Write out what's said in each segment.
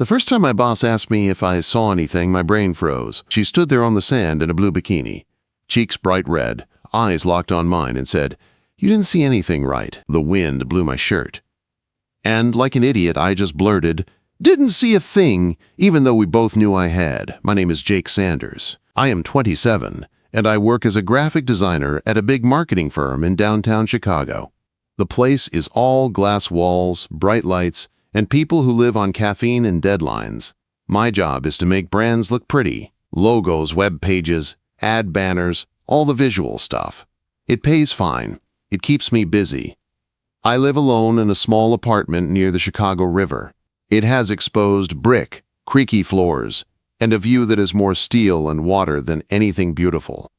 The first time my boss asked me if I saw anything, my brain froze. She stood there on the sand in a blue bikini, cheeks bright red, eyes locked on mine, and said, "You didn't see anything, right?" The wind blew my shirt. And like an idiot, I just blurted, "Didn't see a thing," even though we both knew I had. My name is Jake Sanders. I am 27, and I work as a graphic designer at a big marketing firm in downtown Chicago. The place is all glass walls, bright lights, and people who live on caffeine and deadlines. My job is to make brands look pretty. Logos, web pages, ad banners, all the visual stuff. It pays fine. It keeps me busy. I live alone in a small apartment near the Chicago River. It has exposed brick, creaky floors, and a view that is more steel and water than anything beautiful.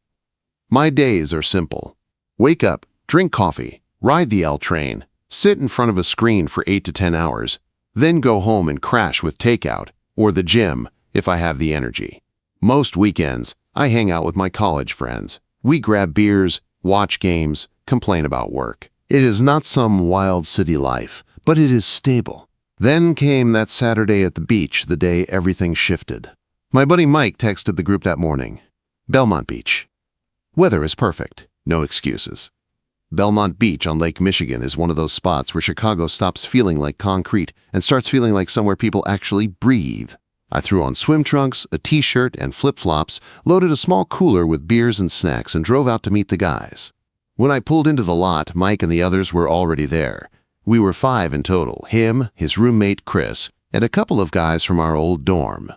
My days are simple. Wake up, drink coffee, ride the L train, sit in front of a screen for 8 to 10 hours, then go home and crash with takeout or the gym if I have the energy. Most weekends, I hang out with my college friends. We grab beers, watch games, complain about work. It is not some wild city life, but it is stable. Then came that Saturday at the beach, the day everything shifted. My buddy Mike texted the group that morning. Belmont Beach. Weather is perfect. No excuses. Belmont Beach on Lake Michigan is one of those spots where Chicago stops feeling like concrete and starts feeling like somewhere people actually breathe. I threw on swim trunks, a t-shirt, and flip-flops, loaded a small cooler with beers and snacks, and drove out to meet the guys. When I pulled into the lot, Mike and the others were already there. We were 5 in total, him, his roommate Chris, and a couple of guys from our old dorm.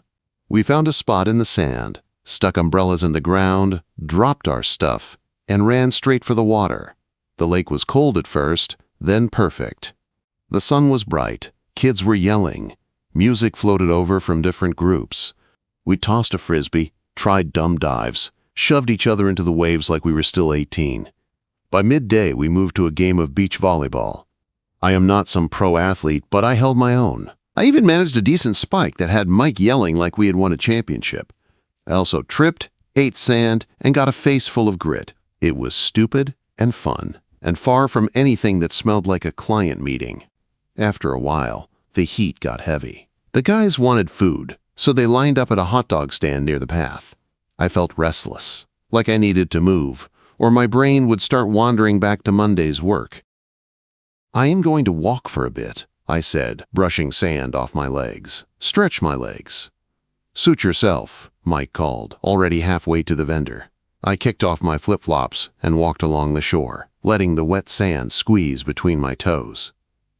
We found a spot in the sand, stuck umbrellas in the ground, dropped our stuff, and ran straight for the water. The lake was cold at first, then perfect. The sun was bright, kids were yelling, music floated over from different groups. We tossed a frisbee, tried dumb dives, shoved each other into the waves like we were still 18. By midday, we moved to a game of beach volleyball. I am not some pro athlete, but I held my own. I even managed a decent spike that had Mike yelling like we had won a championship. I also tripped, ate sand, and got a face full of grit. It was stupid and fun, and far from anything that smelled like a client meeting. After a while, the heat got heavy. The guys wanted food, so they lined up at a hot dog stand near the path. I felt restless, like I needed to move, or my brain would start wandering back to Monday's work. "I am going to walk for a bit," I said, brushing sand off my legs. "Stretch my legs." "Suit yourself," Mike called, already halfway to the vendor. I kicked off my flip-flops and walked along the shore, letting the wet sand squeeze between my toes.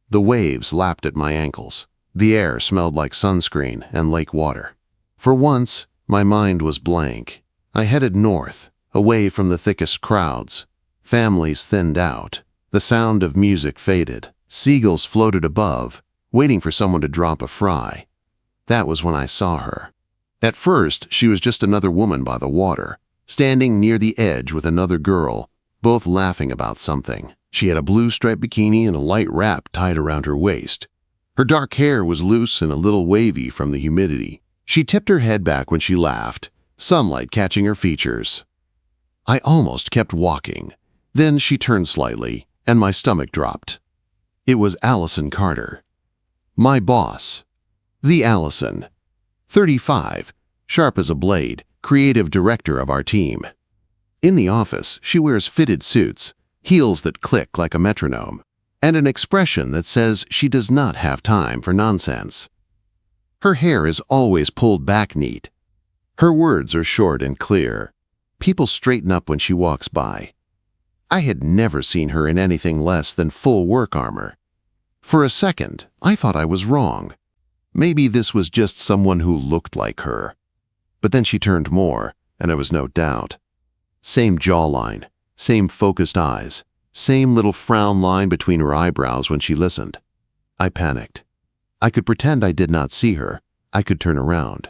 The waves lapped at my ankles. The air smelled like sunscreen and lake water. For once, my mind was blank. I headed north, away from the thickest crowds. Families thinned out. The sound of music faded. Seagulls floated above, waiting for someone to drop a fry. That was when I saw her. At first, she was just another woman by the water, standing near the edge with another girl, both laughing about something. She had a blue striped bikini and a light wrap tied around her waist. Her dark hair was loose and a little wavy from the humidity. She tipped her head back when she laughed, sunlight catching her features. I almost kept walking. Then she turned slightly, and my stomach dropped. It was Allison Carter. My boss. The Allison. 35, sharp as a blade, creative director of our team. In the office, she wears fitted suits, heels that click like a metronome, and an expression that says she does not have time for nonsense. Her hair is always pulled back neat. Her words are short and clear. People straighten up when she walks by. I had never seen her in anything less than full work armor. For a second, I thought I was wrong. Maybe this was just someone who looked like her. But then she turned more, and there was no doubt. Same jawline, same focused eyes, same little frown line between her eyebrows when she listened. I panicked. I could pretend I did not see her. I could turn around,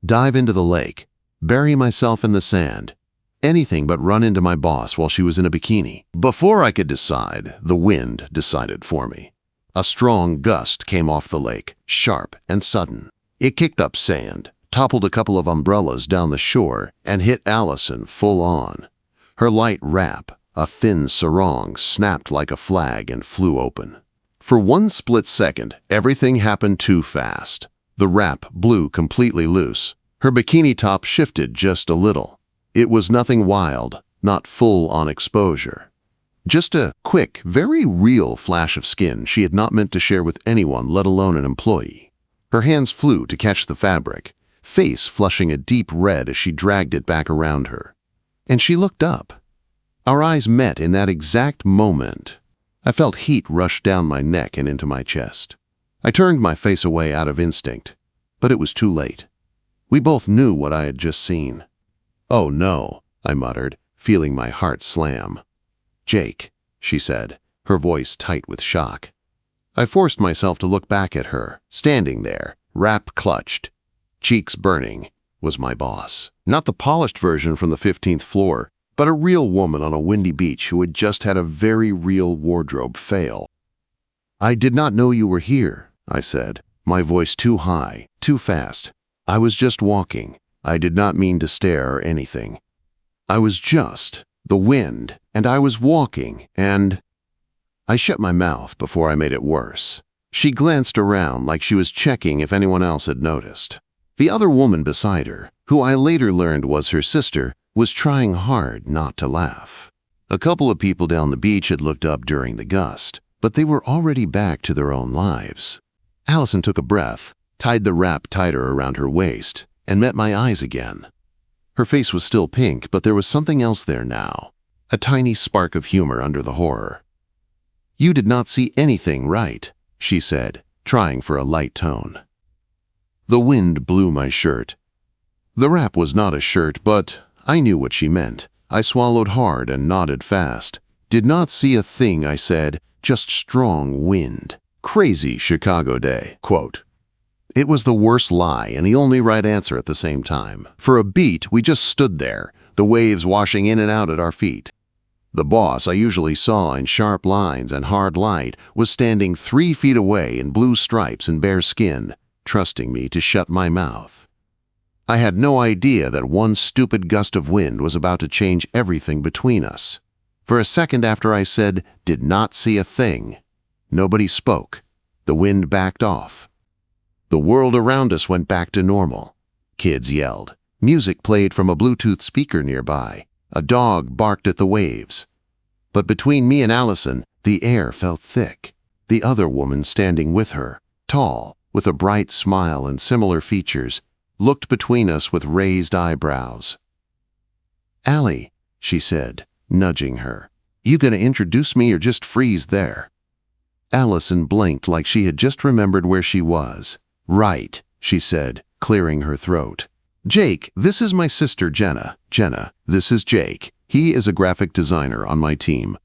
dive into the lake, bury myself in the sand, anything but run into my boss while she was in a bikini. Before I could decide, the wind decided for me. A strong gust came off the lake, sharp and sudden. It kicked up sand, toppled a couple of umbrellas down the shore, and hit Allison full on. Her light wrap, a thin sarong, snapped like a flag and flew open. For one split second, everything happened too fast. The wrap blew completely loose. Her bikini top shifted just a little. It was nothing wild, not full-on exposure. Just a quick, very real flash of skin she had not meant to share with anyone, let alone an employee. Her hands flew to catch the fabric, face flushing a deep red as she dragged it back around her. And she looked up. Our eyes met in that exact moment. I felt heat rush down my neck and into my chest. I turned my face away out of instinct, but it was too late. We both knew what I had just seen. "Oh no," I muttered, feeling my heart slam. "Jake," she said, her voice tight with shock. I forced myself to look back at her, standing there, wrap clutched, cheeks burning, was my boss. Not the polished version from the 15th floor, but a real woman on a windy beach who had just had a very real wardrobe fail. "I did not know you were here," I said, my voice too high, too fast. "I was just walking. I did not mean to stare or anything. I was just the wind, and I was walking, and—" I shut my mouth before I made it worse. She glanced around like she was checking if anyone else had noticed. The other woman beside her, who I later learned was her sister, was trying hard not to laugh. A couple of people down the beach had looked up during the gust, but they were already back to their own lives. Allison took a breath, tied the wrap tighter around her waist, and met my eyes again. Her face was still pink, but there was something else there now, a tiny spark of humor under the horror. "You did not see anything, right?" she said, trying for a light tone. The wind blew my shirt. The wrap was not a shirt, but I knew what she meant. I swallowed hard and nodded fast. "Did not see a thing," I said, "just strong wind. Crazy Chicago day." Quote. It was the worst lie and the only right answer at the same time. For a beat, we just stood there, the waves washing in and out at our feet. The boss I usually saw in sharp lines and hard light was standing 3 feet away in blue stripes and bare skin, trusting me to shut my mouth. I had no idea that one stupid gust of wind was about to change everything between us. For a second after I said, "Did not see a thing," nobody spoke. The wind backed off. The world around us went back to normal. Kids yelled. Music played from a Bluetooth speaker nearby. A dog barked at the waves. But between me and Allison, the air felt thick. The other woman standing with her, tall, with a bright smile and similar features, looked between us with raised eyebrows. "Allie," she said, nudging her, "you gonna introduce me or just freeze there?" Allison blinked like she had just remembered where she was. "Right," she said, clearing her throat. "Jake, this is my sister Jenna. Jenna, this is Jake. He is a graphic designer on my team."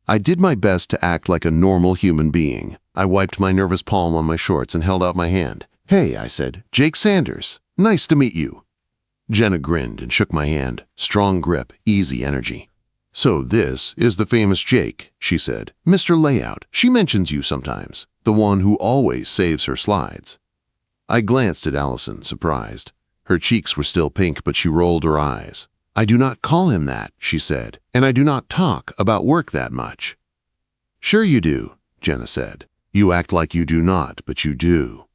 I did my best to act like a normal human being. I wiped my nervous palm on my shorts and held out my hand. "Hey," I said, "Jake Sanders. Nice to meet you." Jenna grinned and shook my hand. Strong grip, easy energy. "So this is the famous Jake," she said. "Mr. Layout. She mentions you sometimes. The one who always saves her slides." I glanced at Allison, surprised. Her cheeks were still pink, but she rolled her eyes. "I do not call him that," she said, "and I do not talk about work that much." "Sure you do," Jenna said. "You act like you do not, but you do."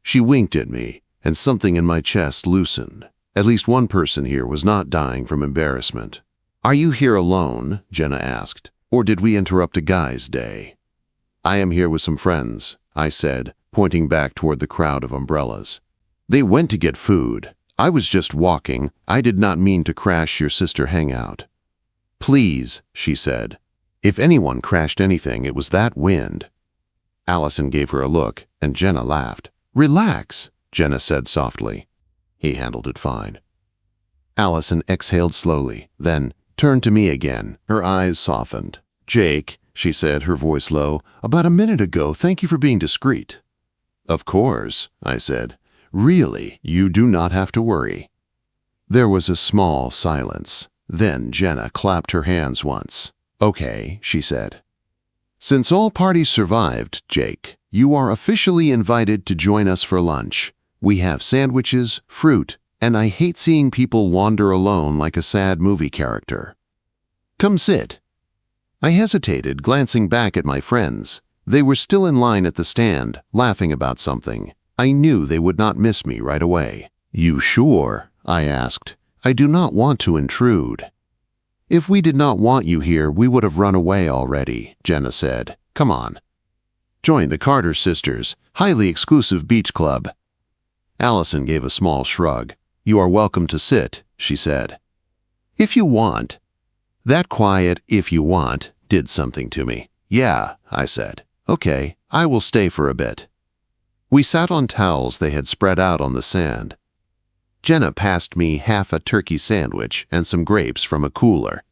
She winked at me, and something in my chest loosened. At least one person here was not dying from embarrassment. "Are you here alone?" Jenna asked. "Or did we interrupt a guy's day?" "I am here with some friends," I said, pointing back toward the crowd of umbrellas. "They went to get food. I was just walking. I did not mean to crash your sister hangout." "Please," she said. If anyone crashed anything, it was that wind. Allison gave her a look, and Jenna laughed. "Relax," Jenna said softly. "He handled it fine." Allison exhaled slowly, then turned to me again. Her eyes softened. "Jake," she said, her voice low, "about a minute ago, thank you for being discreet." "Of course," I said. "Really, you do not have to worry." There was a small silence. Then Jenna clapped her hands once. "Okay," she said. "Since all parties survived, Jake, you are officially invited to join us for lunch. We have sandwiches, fruit, and I hate seeing people wander alone like a sad movie character. Come sit." I hesitated, glancing back at my friends. They were still in line at the stand, laughing about something. I knew they would not miss me right away. "You sure?" I asked. "I do not want to intrude." "If we did not want you here, we would have run away already," Jenna said. "Come on. Join the Carter Sisters, highly exclusive beach club." Allison gave a small shrug. "You are welcome to sit," she said. "If you want." That quiet "if you want" did something to me. "Yeah," I said. "Okay, I will stay for a bit." We sat on towels they had spread out on the sand. Jenna passed me half a turkey sandwich and some grapes from a cooler.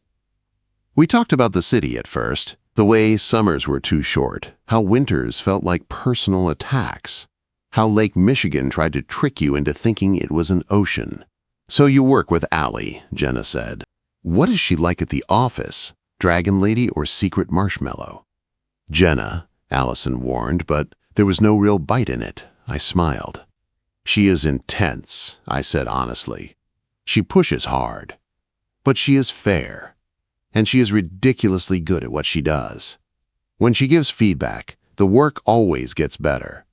We talked about the city at first, the way summers were too short, how winters felt like personal attacks, how Lake Michigan tried to trick you into thinking it was an ocean. "So you work with Allie," Jenna said. "What is she like at the office? Dragon lady or secret marshmallow?" "Jenna," Allison warned, but there was no real bite in it. I smiled. "She is intense," I said honestly. "She pushes hard. But she is fair. And she is ridiculously good at what she does. When she gives feedback, the work always gets better.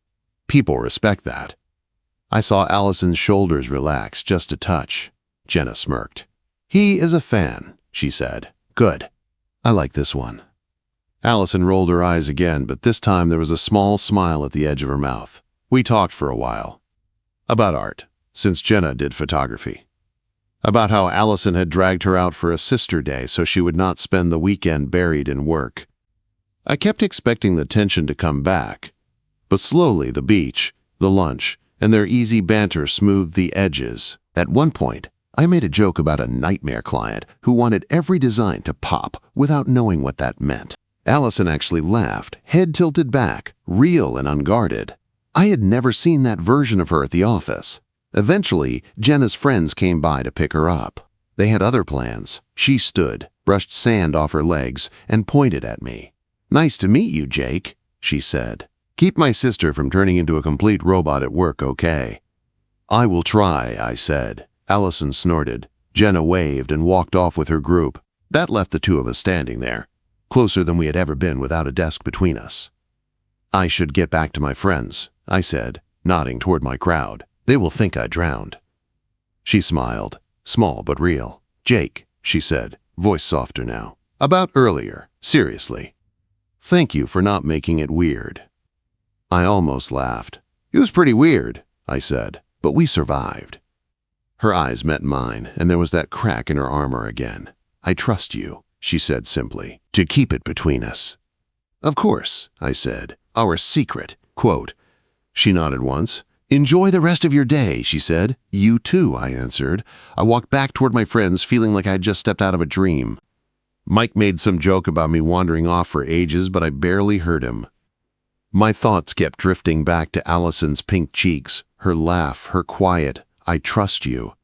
People respect that." I saw Allison's shoulders relax just a touch. Jenna smirked. "He is a fan," she said. "Good. I like this one." Allison rolled her eyes again, but this time there was a small smile at the edge of her mouth. We talked for a while. About art, since Jenna did photography. About how Allison had dragged her out for a sister day so she would not spend the weekend buried in work. I kept expecting the tension to come back, but slowly the beach, the lunch, and their easy banter smoothed the edges. At one point, I made a joke about a nightmare client who wanted every design to pop without knowing what that meant. Allison actually laughed, head tilted back, real and unguarded. I had never seen that version of her at the office. Eventually, Jenna's friends came by to pick her up. They had other plans. She stood, brushed sand off her legs, and pointed at me. "Nice to meet you, Jake," she said. "Keep my sister from turning into a complete robot at work, okay?" "I will try," I said. Allison snorted. Jenna waved and walked off with her group. That left the two of us standing there, closer than we had ever been without a desk between us. "I should get back to my friends," I said, nodding toward my crowd. "They will think I drowned." She smiled, small but real. "Jake," she said, voice softer now. "About earlier, seriously. Thank you for not making it weird." I almost laughed. "It was pretty weird," I said, "but we survived." Her eyes met mine, and there was that crack in her armor again. "I trust you," she said simply, "to keep it between us." "Of course," I said, "our secret, quote." She nodded once. "Enjoy the rest of your day," she said. "You too," I answered. I walked back toward my friends, feeling like I had just stepped out of a dream. Mike made some joke about me wandering off for ages, but I barely heard him. My thoughts kept drifting back to Allison's pink cheeks, her laugh, her quiet, "I trust you."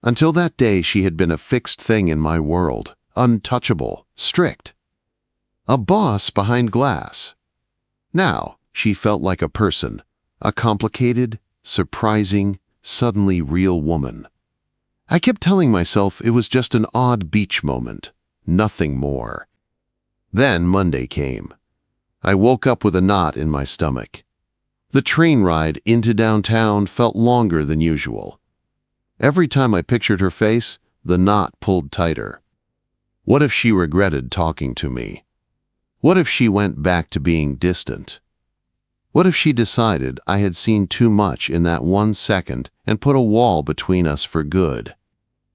Until that day, she had been a fixed thing in my world, untouchable, strict. A boss behind glass. Now, she felt like a person, a complicated, surprising, suddenly real woman. I kept telling myself it was just an odd beach moment, nothing more. Then Monday came. I woke up with a knot in my stomach. The train ride into downtown felt longer than usual. Every time I pictured her face, the knot pulled tighter. What if she regretted talking to me? What if she went back to being distant? What if she decided I had seen too much in that 1 second and put a wall between us for good?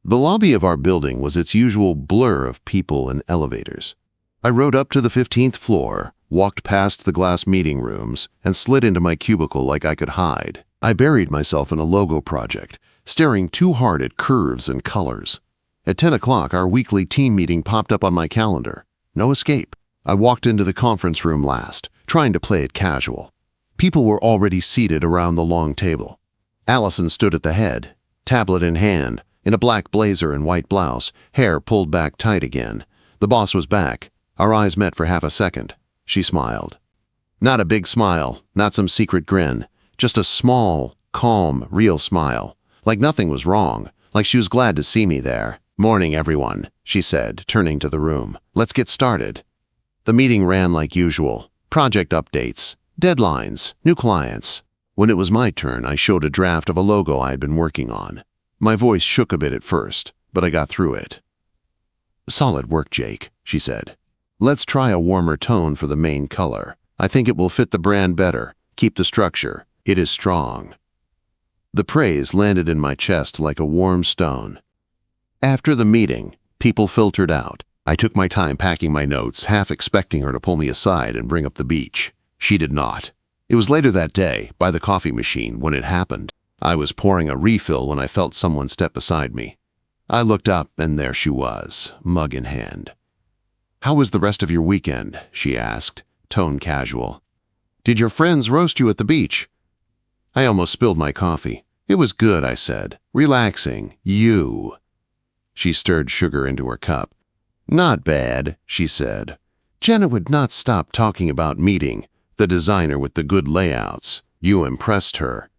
The lobby of our building was its usual blur of people and elevators. I rode up to the 15th floor, walked past the glass meeting rooms, and slid into my cubicle like I could hide. I buried myself in a logo project, staring too hard at curves and colors. At 10 o'clock, our weekly team meeting popped up on my calendar. No escape. I walked into the conference room last, trying to play it casual. People were already seated around the long table. Allison stood at the head, tablet in hand, in a black blazer and white blouse, hair pulled back tight again. The boss was back. Our eyes met for half a second. She smiled. Not a big smile, not some secret grin, just a small, calm, real smile. Like nothing was wrong, like she was glad to see me there. "Morning, everyone," she said, turning to the room. "Let's get started." The meeting ran like usual. Project updates, deadlines, new clients. When it was my turn, I showed a draft of a logo I had been working on. My voice shook a bit at first, but I got through it. "Solid work, Jake," she said. "Let's try a warmer tone for the main color. I think it will fit the brand better. Keep the structure. It is strong." The praise landed in my chest like a warm stone. After the meeting, people filtered out. I took my time packing my notes, half expecting her to pull me aside and bring up the beach. She did not. It was later that day, by the coffee machine, when it happened. I was pouring a refill when I felt someone step beside me. I looked up, and there she was, mug in hand. "How was the rest of your weekend?" she asked, tone casual. "Did your friends roast you at the beach?" I almost spilled my coffee. "It was good," I said. "Relaxing. You." She stirred sugar into her cup. "Not bad," she said. "Jenna would not stop talking about meeting, the designer with the good layouts. You impressed her."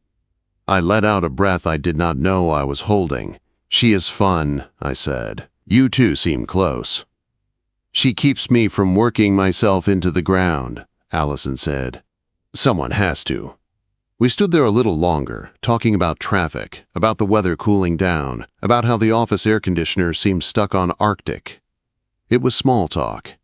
I let out a breath I did not know I was holding. "She is fun," I said. "You two seem close." "She keeps me from working myself into the ground," Allison said. "Someone has to." We stood there a little longer, talking about traffic, about the weather cooling down, about how the office air conditioner seemed stuck on Arctic. It was small talk.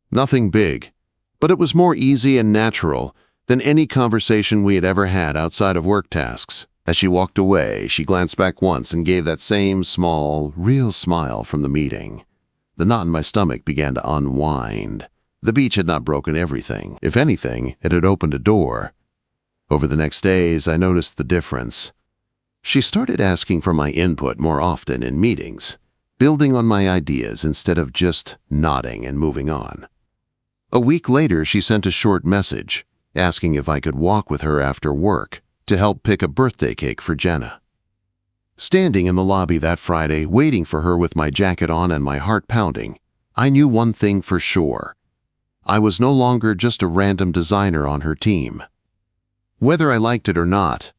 Nothing big, but it was more easy and natural than any conversation we had ever had outside of work tasks. As she walked away, she glanced back once and gave that same small, real smile from the meeting. The knot in my stomach began to unwind. The beach had not broken everything. If anything, it had opened a door. Over the next days, I noticed the difference. She started asking for my input more often in meetings, building on my ideas instead of just nodding and moving on. A week later, she sent a short message, asking if I could walk with her after work to help pick a birthday cake for Jenna. Standing in the lobby that Friday, waiting for her with my jacket on and my heart pounding, I knew one thing for sure. I was no longer just a random designer on her team. Whether I liked it or not,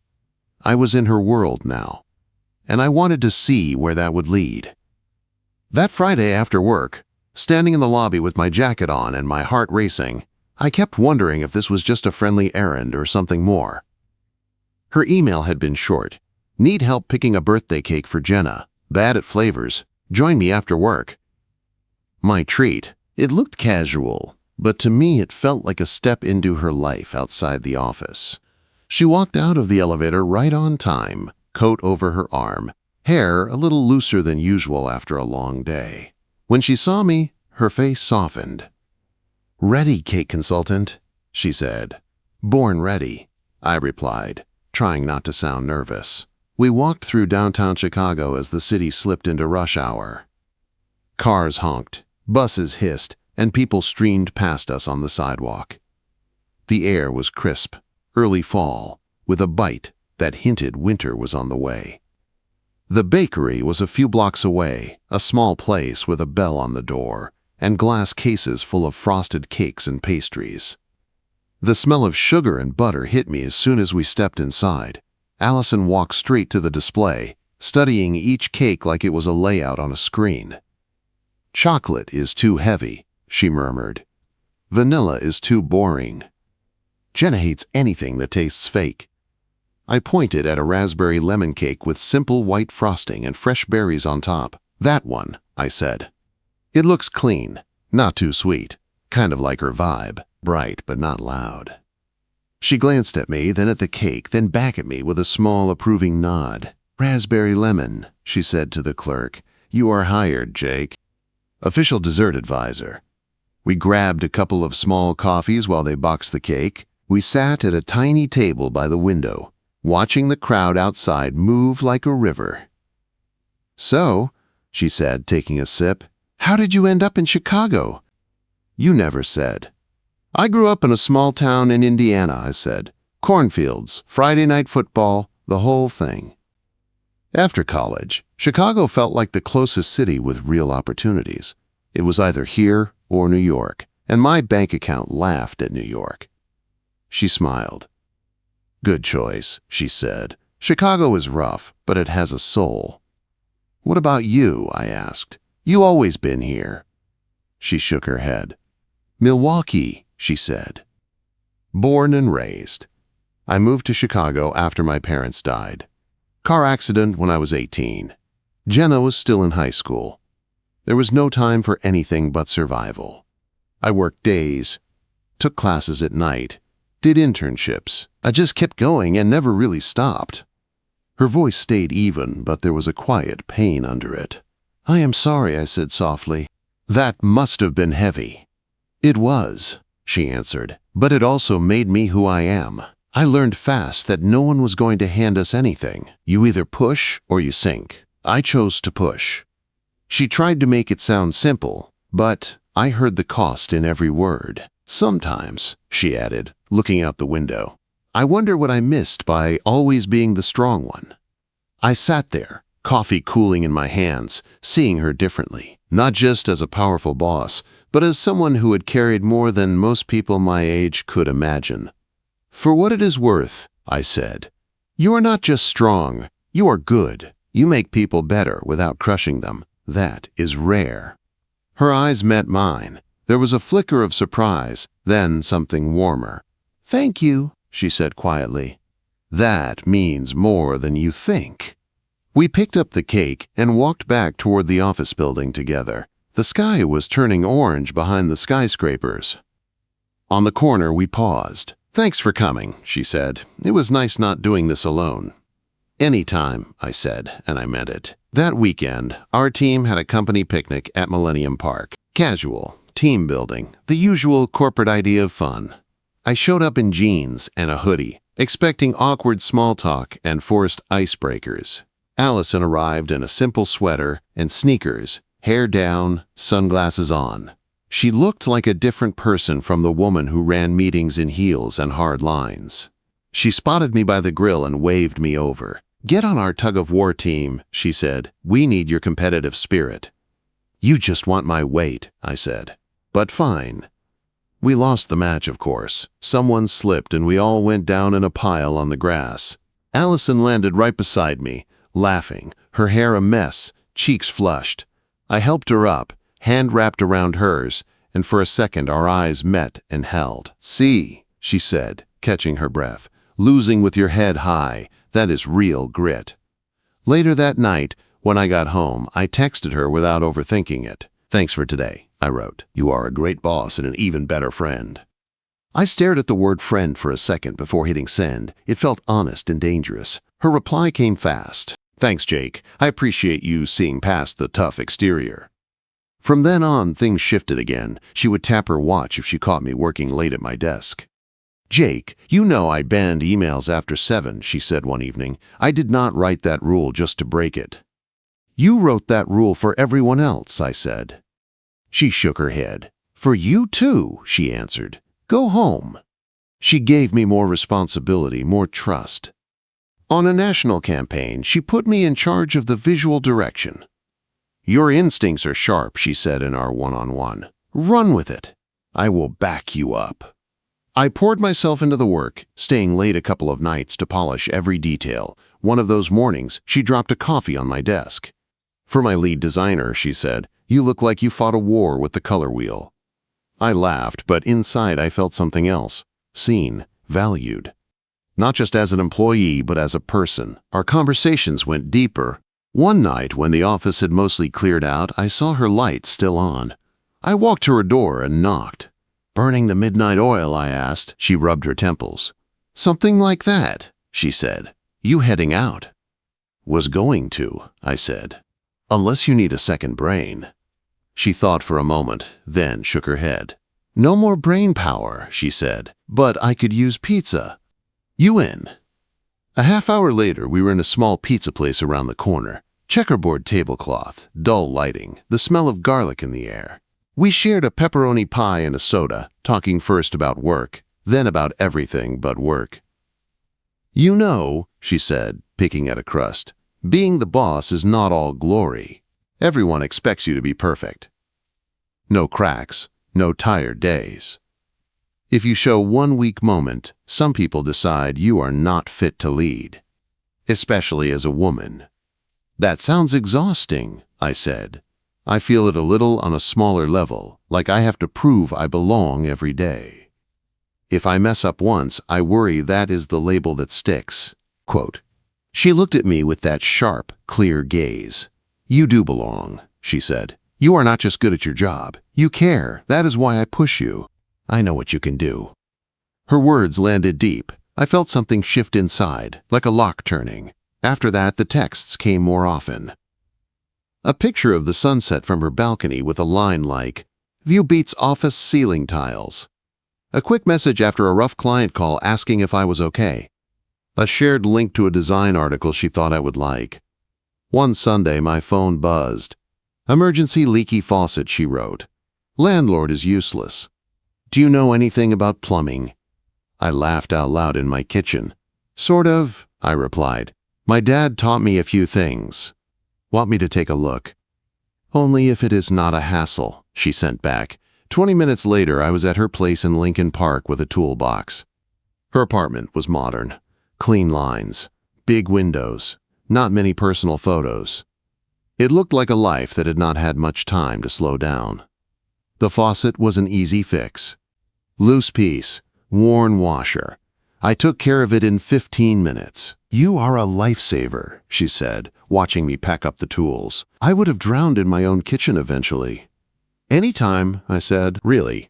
I was in her world now, and I wanted to see where that would lead. That Friday after work, standing in the lobby with my jacket on and my heart racing, I kept wondering if this was just a friendly errand or something more. Her email had been short. "Need help picking a birthday cake for Jenna. Bad at flavors. Join me after work." My treat. It looked casual, but to me it felt like a step into her life outside the office. She walked out of the elevator right on time, coat over her arm, hair a little looser than usual after a long day. When she saw me, her face softened. "Ready, cake consultant," she said. "Born ready," I replied, trying not to sound nervous. We walked through downtown Chicago as the city slipped into rush hour. Cars honked, buses hissed, and people streamed past us on the sidewalk. The air was crisp, early fall, with a bite that hinted winter was on the way. The bakery was a few blocks away, a small place with a bell on the door and glass cases full of frosted cakes and pastries. The smell of sugar and butter hit me as soon as we stepped inside. Allison walked straight to the display, studying each cake like it was a layout on a screen. "Chocolate is too heavy," she murmured. "Vanilla is too boring. Jenna hates anything that tastes fake." I pointed at a raspberry lemon cake with simple white frosting and fresh berries on top. "That one," I said. "It looks clean, not too sweet, kind of like her vibe, bright but not loud." She glanced at me, then at the cake, then back at me with a small approving nod. "Raspberry lemon," she said to the clerk. "You are hired, Jake." Official dessert advisor. We grabbed a couple of small coffees while they boxed the cake. We sat at a tiny table by the window, watching the crowd outside move like a river. "So," she said, taking a sip, "how did you end up in Chicago?" "You never said." "I grew up in a small town in Indiana," I said. "Cornfields, Friday night football, the whole thing." After college, Chicago felt like the closest city with real opportunities. It was either here or New York, and my bank account laughed at New York. She smiled. "Good choice," she said. "Chicago is rough, but it has a soul." "What about you?" I asked. "You always been here." She shook her head. "Milwaukee," she said. "Born and raised." I moved to Chicago after my parents died. Car accident when I was 18. Jenna was still in high school. There was no time for anything but survival. I worked days, took classes at night, did internships. I just kept going and never really stopped. Her voice stayed even, but there was a quiet pain under it. "I am sorry," I said softly. "That must have been heavy." "It was," she answered, "but it also made me who I am. I learned fast that no one was going to hand us anything. You either push or you sink. I chose to push." She tried to make it sound simple, but I heard the cost in every word. "Sometimes," she added, looking out the window, "I wonder what I missed by always being the strong one." I sat there, coffee cooling in my hands, seeing her differently, not just as a powerful boss, but as someone who had carried more than most people my age could imagine. "For what it is worth," I said, "you are not just strong, you are good. You make people better without crushing them. That is rare." Her eyes met mine. There was a flicker of surprise, then something warmer. "Thank you," she said quietly. "That means more than you think." We picked up the cake and walked back toward the office building together. The sky was turning orange behind the skyscrapers. On the corner, we paused. "Thanks for coming," she said. "It was nice not doing this alone." "Anytime," I said, and I meant it. That weekend, our team had a company picnic at Millennium Park. Casual, team building, the usual corporate idea of fun. I showed up in jeans and a hoodie, expecting awkward small talk and forced icebreakers. Allison arrived in a simple sweater and sneakers, hair down, sunglasses on. She looked like a different person from the woman who ran meetings in heels and hard lines. She spotted me by the grill and waved me over. "Get on our tug-of-war team," she said. "We need your competitive spirit." "You just want my weight," I said. "But fine." We lost the match, of course. Someone slipped and we all went down in a pile on the grass. Allison landed right beside me, laughing, her hair a mess, cheeks flushed. I helped her up, hand wrapped around hers, and for a second our eyes met and held. "See," she said, catching her breath, "losing with your head high, that is real grit." Later that night, when I got home, I texted her without overthinking it. "Thanks for today," I wrote. "You are a great boss and an even better friend." I stared at the word friend for a second before hitting send. It felt honest and dangerous. Her reply came fast. "Thanks, Jake. I appreciate you seeing past the tough exterior." From then on, things shifted again. She would tap her watch if she caught me working late at my desk. "Jake, you know I banned emails after 7, she said one evening. "I did not write that rule just to break it." "You wrote that rule for everyone else," I said. She shook her head. "For you too," she answered. "Go home." She gave me more responsibility, more trust. On a national campaign, she put me in charge of the visual direction. "Your instincts are sharp," she said in our one-on-one. "Run with it. I will back you up." I poured myself into the work, staying late a couple of nights to polish every detail. One of those mornings, she dropped a coffee on my desk. "For my lead designer," she said, "you look like you fought a war with the color wheel." I laughed, but inside I felt something else. Seen, valued. Not just as an employee, but as a person. Our conversations went deeper. One night, when the office had mostly cleared out, I saw her light still on. I walked to her door and knocked. "Burning the midnight oil?" I asked. She rubbed her temples. "Something like that," she said. "You heading out?" "Was going to," I said. "Unless you need a second brain." She thought for a moment, then shook her head. "No more brain power," she said, "but I could use pizza. You in?" A half hour later, we were in a small pizza place around the corner. Checkerboard tablecloth, dull lighting, the smell of garlic in the air. We shared a pepperoni pie and a soda, talking first about work, then about everything but work. "You know," she said, picking at a crust, "being the boss is not all glory. Everyone expects you to be perfect. No cracks, no tired days. If you show one weak moment, some people decide you are not fit to lead, especially as a woman." "That sounds exhausting," I said. "I feel it a little on a smaller level, like I have to prove I belong every day." If I mess up once, I worry that is the label that sticks." Quote. She looked at me with that sharp, clear gaze. "You do belong," she said. "You are not just good at your job. You care. That is why I push you. I know what you can do." Her words landed deep. I felt something shift inside, like a lock turning. After that, the texts came more often. A picture of the sunset from her balcony with a line like, "View beats office ceiling tiles." A quick message after a rough client call asking if I was okay. A shared link to a design article she thought I would like. One Sunday, my phone buzzed. "Emergency leaky faucet," she wrote. "Landlord is useless. Do you know anything about plumbing?" I laughed out loud in my kitchen. "Sort of," I replied. "My dad taught me a few things." "Want me to take a look?" "Only if it is not a hassle," she sent back. 20 minutes later, I was at her place in Lincoln Park with a toolbox. Her apartment was modern. Clean lines, big windows, not many personal photos. It looked like a life that had not had much time to slow down. The faucet was an easy fix. Loose piece, worn washer. I took care of it in 15 minutes. "You are a lifesaver," she said, watching me pack up the tools. "I would have drowned in my own kitchen eventually." "Anytime," I said. "Really?"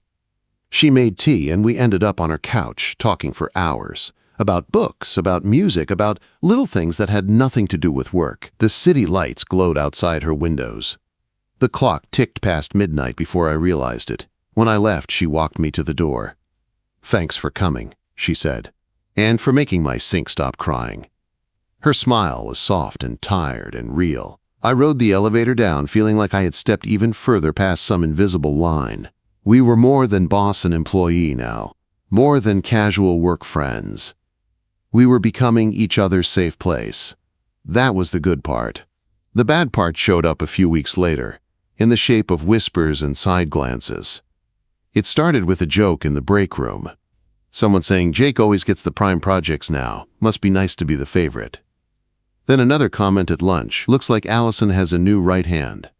She made tea and we ended up on her couch, talking for hours. About books, about music, about little things that had nothing to do with work. The city lights glowed outside her windows. The clock ticked past midnight before I realized it. When I left, she walked me to the door. "Thanks for coming," she said, "and for making my sink stop crying." Her smile was soft and tired and real. I rode the elevator down, feeling like I had stepped even further past some invisible line. We were more than boss and employee now, more than casual work friends. We were becoming each other's safe place. That was the good part. The bad part showed up a few weeks later, in the shape of whispers and side glances. It started with a joke in the break room. Someone saying, "Jake always gets the prime projects now. Must be nice to be the favorite." Then another comment at lunch, "Looks like Allison has a new right hand.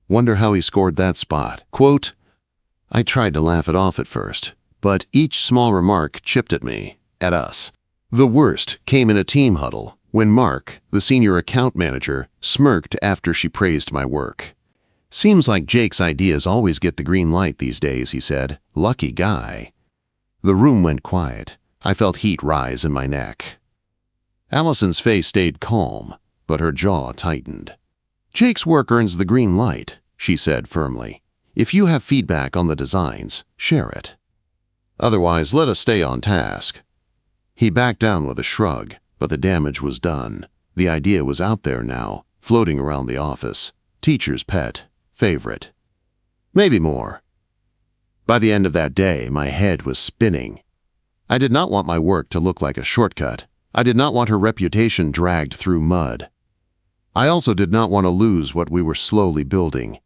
Wonder how he scored that spot." Quote, I tried to laugh it off at first, but each small remark chipped at me, at us. The worst came in a team huddle, when Mark, the senior account manager, smirked after she praised my work. "Seems like Jake's ideas always get the green light these days," he said. "Lucky guy." The room went quiet. I felt heat rise in my neck. Allison's face stayed calm, but her jaw tightened. "Jake's work earns the green light," she said firmly. "If you have feedback on the designs, share it. Otherwise, let us stay on task." He backed down with a shrug, but the damage was done. The idea was out there now, floating around the office. Teacher's pet, favorite. Maybe more. By the end of that day, my head was spinning. I did not want my work to look like a shortcut. I did not want her reputation dragged through mud. I also did not want to lose what we were slowly building.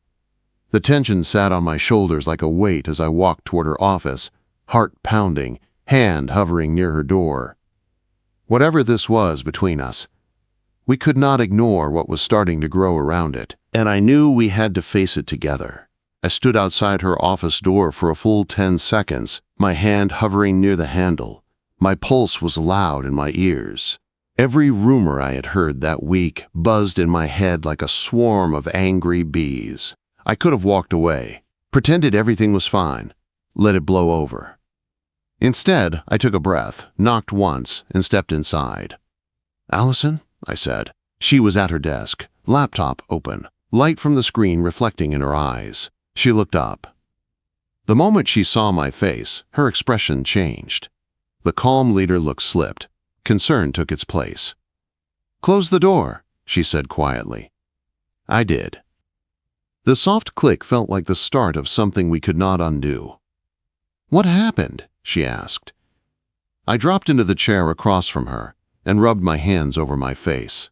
The tension sat on my shoulders like a weight as I walked toward her office, heart pounding, hand hovering near her door. Whatever this was between us, we could not ignore what was starting to grow around it, and I knew we had to face it together. I stood outside her office door for a full 10 seconds, my hand hovering near the handle. My pulse was loud in my ears. Every rumor I had heard that week buzzed in my head like a swarm of angry bees. I could have walked away, pretended everything was fine, let it blow over. Instead, I took a breath, knocked once, and stepped inside. "Allison?" I said. She was at her desk, laptop open, light from the screen reflecting in her eyes. She looked up. The moment she saw my face, her expression changed. The calm leader look slipped. Concern took its place. "Close the door," she said quietly. I did. The soft click felt like the start of something we could not undo. "What happened?" she asked. I dropped into the chair across from her and rubbed my hands over my face.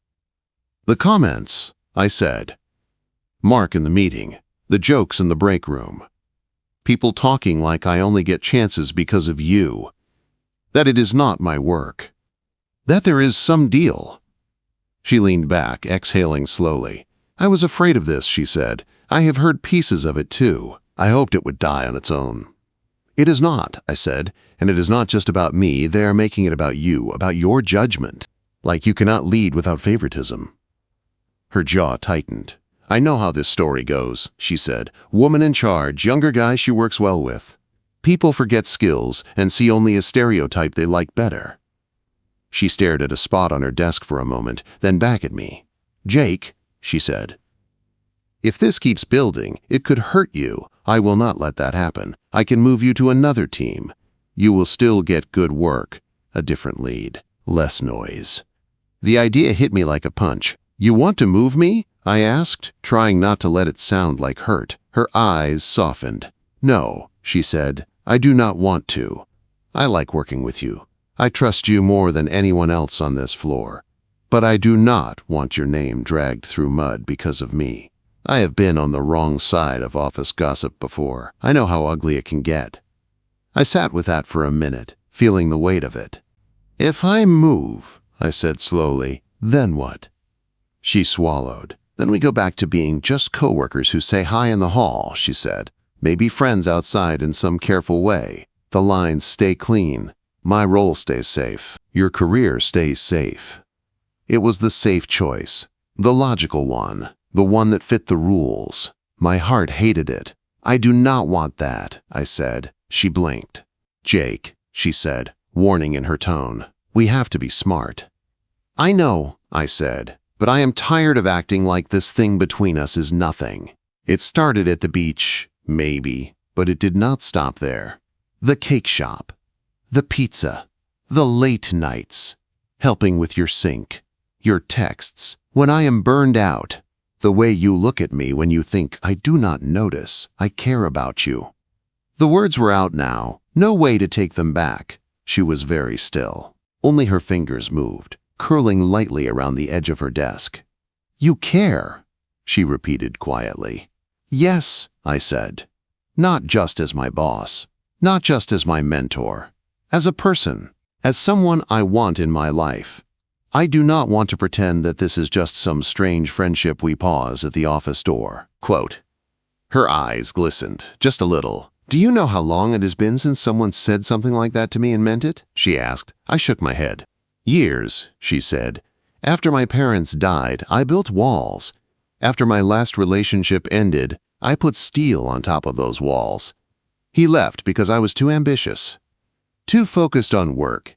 "The comments," I said. "Mark in the meeting, the jokes in the break room. People talking like I only get chances because of you. That it is not my work. That there is some deal." She leaned back, exhaling slowly. "I was afraid of this," she said. "I have heard pieces of it too. I hoped it would die on its own. It is not, I said, and it is not just about me. They are making it about you, about your judgment. Like you cannot lead without favoritism. Her jaw tightened. I know how this story goes, she said. Woman in charge, younger guy she works well with. People forget skills and see only a stereotype they like better. She stared at a spot on her desk for a moment, then back at me. Jake, she said. If this keeps building, it could hurt you. I will not let that happen. I can move you to another team. You will still get good work. A different lead. Less noise. The idea hit me like a punch. You want to move me? I asked, trying not to let it sound like hurt. Her eyes softened. No, she said. I do not want to. I like working with you. I trust you more than anyone else on this floor. But I do not want your name dragged through mud because of me. I have been on the wrong side of office gossip before. I know how ugly it can get. I sat with that for a minute, feeling the weight of it. If I move, I said slowly, then what? She swallowed. Then we go back to being just coworkers who say hi in the hall, she said. Maybe friends outside in some careful way. The lines stay clean. My role stays safe. Your career stays safe. It was the safe choice, the logical one. The one that fit the rules. My heart hated it. I do not want that, I said. She blinked. Jake, she said, warning in her tone. We have to be smart. I know, I said, but I am tired of acting like this thing between us is nothing. It started at the beach, maybe, but it did not stop there. The cake shop, the pizza, the late nights, helping with your sink, your texts. When I am burned out, the way you look at me when you think I do not notice, I care about you. The words were out now, no way to take them back. She was very still. Only her fingers moved, curling lightly around the edge of her desk. You care, she repeated quietly. Yes, I said. Not just as my boss, not just as my mentor, as a person, as someone I want in my life. I do not want to pretend that this is just some strange friendship we pause at the office door. Quote. Her eyes glistened, just a little. Do you know how long it has been since someone said something like that to me and meant it? She asked. I shook my head. Years, she said. After my parents died, I built walls. After my last relationship ended, I put steel on top of those walls. He left because I was too ambitious, too focused on work.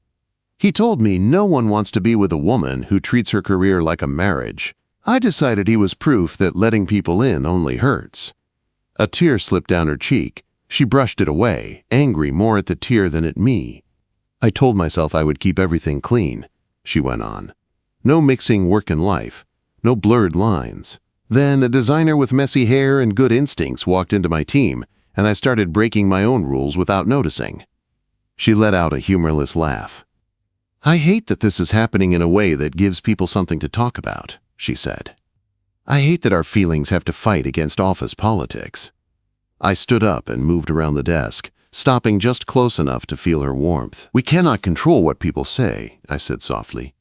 He told me no one wants to be with a woman who treats her career like a marriage. I decided he was proof that letting people in only hurts. A tear slipped down her cheek. She brushed it away, angry more at the tear than at me. I told myself I would keep everything clean, she went on. No mixing work and life, no blurred lines. Then a designer with messy hair and good instincts walked into my team, and I started breaking my own rules without noticing. She let out a humorless laugh. I hate that this is happening in a way that gives people something to talk about, she said. I hate that our feelings have to fight against office politics. I stood up and moved around the desk, stopping just close enough to feel her warmth. We cannot control what people say, I said softly.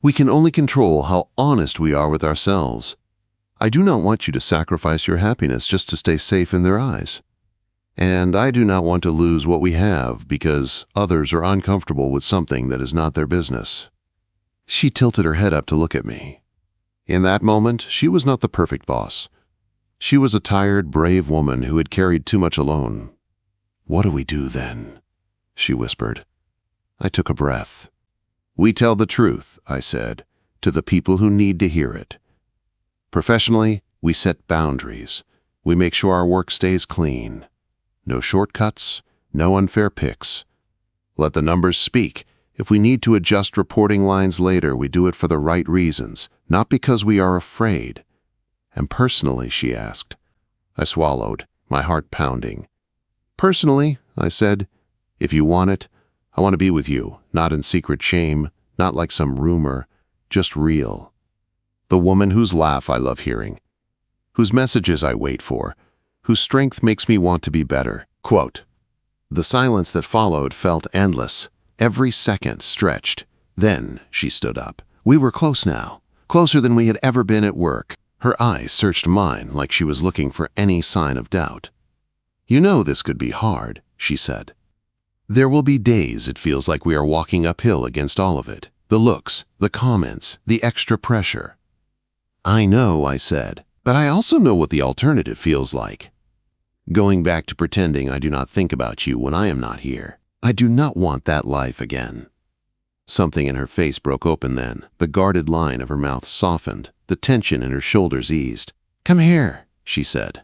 We can only control how honest we are with ourselves. I do not want you to sacrifice your happiness just to stay safe in their eyes. And I do not want to lose what we have because others are uncomfortable with something that is not their business. She tilted her head up to look at me. In that moment, she was not the perfect boss. She was a tired, brave woman who had carried too much alone. What do we do then? She whispered. I took a breath. We tell the truth, I said, to the people who need to hear it. Professionally, we set boundaries. We make sure our work stays clean. No shortcuts, no unfair picks. Let the numbers speak. If we need to adjust reporting lines later, we do it for the right reasons, not because we are afraid. And personally, she asked. I swallowed, my heart pounding. Personally, I said, if you want it, I want to be with you, not in secret shame, not like some rumor, just real. The woman whose laugh I love hearing, whose messages I wait for, whose strength makes me want to be better. Quote. The silence that followed felt endless. Every second stretched. Then she stood up. We were close now, closer than we had ever been at work. Her eyes searched mine like she was looking for any sign of doubt. You know this could be hard, she said. There will be days it feels like we are walking uphill against all of it. The looks, the comments, the extra pressure. I know, I said, but I also know what the alternative feels like. Going back to pretending I do not think about you when I am not here. I do not want that life again. Something in her face broke open then. The guarded line of her mouth softened. The tension in her shoulders eased. Come here, she said.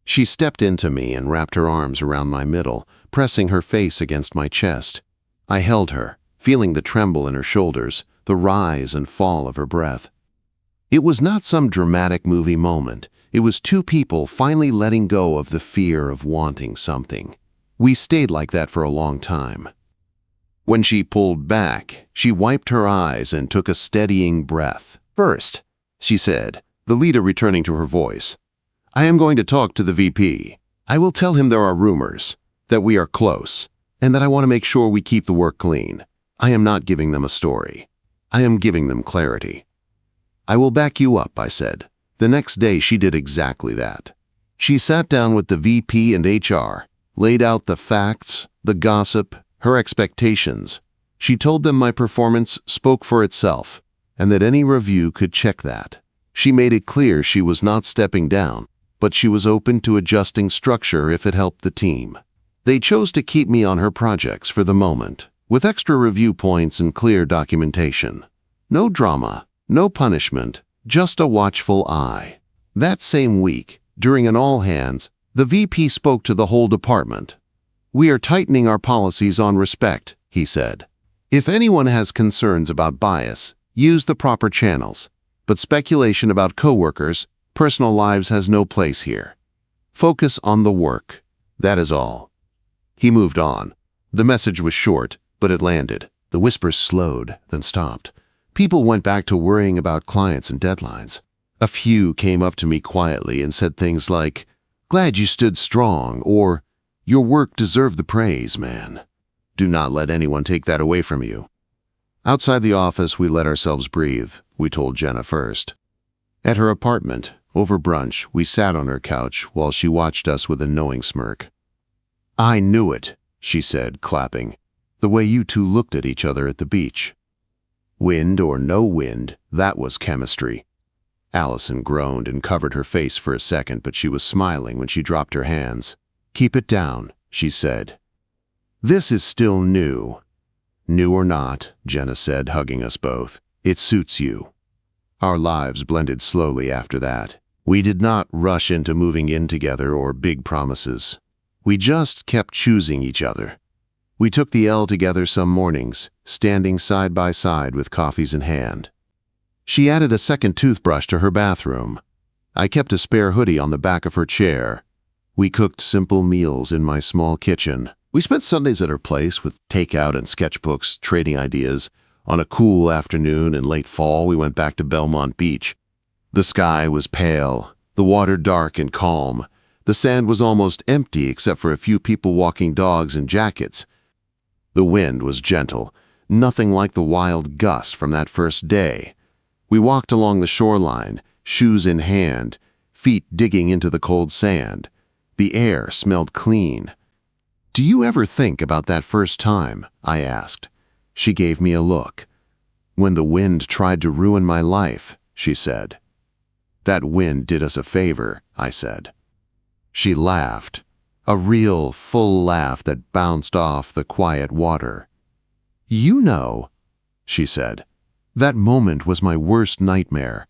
She stepped into me and wrapped her arms around my middle, pressing her face against my chest. I held her, feeling the tremble in her shoulders, the rise and fall of her breath. It was not some dramatic movie moment. It was two people finally letting go of the fear of wanting something. We stayed like that for a long time. When she pulled back, she wiped her eyes and took a steadying breath. First, she said, the leader returning to her voice, I am going to talk to the VP. I will tell him there are rumors, that we are close, and that I want to make sure we keep the work clean. I am not giving them a story. I am giving them clarity. I will back you up, I said. The next day she did exactly that. She sat down with the VP and HR, laid out the facts, the gossip, her expectations. She told them my performance spoke for itself, and that any review could check that. She made it clear she was not stepping down, but she was open to adjusting structure if it helped the team. They chose to keep me on her projects for the moment, with extra review points and clear documentation. No drama. No punishment, just a watchful eye. That same week, during an all-hands, the VP spoke to the whole department. We are tightening our policies on respect, he said. If anyone has concerns about bias, use the proper channels. But speculation about coworkers, personal lives has no place here. Focus on the work. That is all. He moved on. The message was short, but it landed. The whispers slowed, then stopped. People went back to worrying about clients and deadlines. A few came up to me quietly and said things like, glad you stood strong, or your work deserved the praise, man. Do not let anyone take that away from you. Outside the office, we let ourselves breathe, we told Jenna first. At her apartment, over brunch, we sat on her couch while she watched us with a knowing smirk. I knew it, she said, clapping, the way you two looked at each other at the beach. Wind or no wind, that was chemistry. Allison groaned and covered her face for a second, but she was smiling when she dropped her hands. Keep it down, she said. This is still new. New or not, Jenna said, hugging us both. It suits you. Our lives blended slowly after that. We did not rush into moving in together or big promises. We just kept choosing each other. We took the L together some mornings, standing side by side with coffees in hand. She added a second toothbrush to her bathroom. I kept a spare hoodie on the back of her chair. We cooked simple meals in my small kitchen. We spent Sundays at her place with takeout and sketchbooks, trading ideas. On a cool afternoon in late fall, we went back to Belmont Beach. The sky was pale, the water dark and calm. The sand was almost empty except for a few people walking dogs in jackets. The wind was gentle, nothing like the wild gust from that first day. We walked along the shoreline, shoes in hand, feet digging into the cold sand. The air smelled clean. Do you ever think about that first time? I asked. She gave me a look. When the wind tried to ruin my life, she said. That wind did us a favor, I said. She laughed. A real, full laugh that bounced off the quiet water. You know, she said, that moment was my worst nightmare.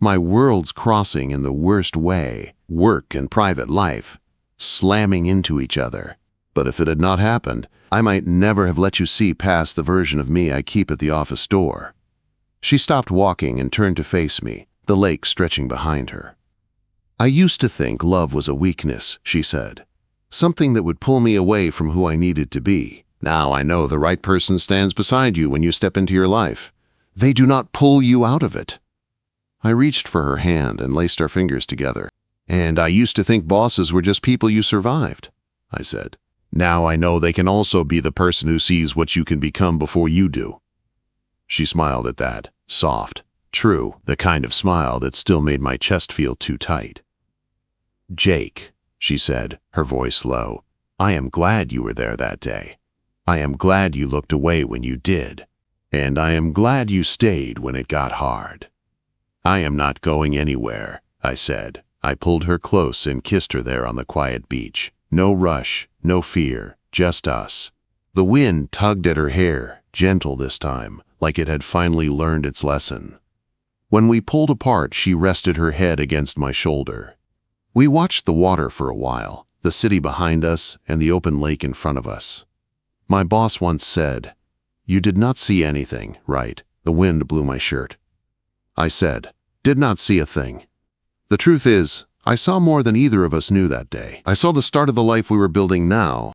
My worlds crossing in the worst way, work and private life, slamming into each other. But if it had not happened, I might never have let you see past the version of me I keep at the office door. She stopped walking and turned to face me, the lake stretching behind her. I used to think love was a weakness, she said. Something that would pull me away from who I needed to be. Now I know the right person stands beside you when you step into your life. They do not pull you out of it. I reached for her hand and laced our fingers together. And I used to think bosses were just people you survived, I said. Now I know they can also be the person who sees what you can become before you do. She smiled at that, soft, true, the kind of smile that still made my chest feel too tight. Jake, she said, her voice low. I am glad you were there that day. I am glad you looked away when you did. And I am glad you stayed when it got hard. I am not going anywhere, I said. I pulled her close and kissed her there on the quiet beach. No rush, no fear, just us. The wind tugged at her hair, gentle this time, like it had finally learned its lesson. When we pulled apart, she rested her head against my shoulder. We watched the water for a while, the city behind us and the open lake in front of us. My boss once said, "You did not see anything, right?" The wind blew my shirt. I said, "Did not see a thing." The truth is, I saw more than either of us knew that day. I saw the start of the life we were building now,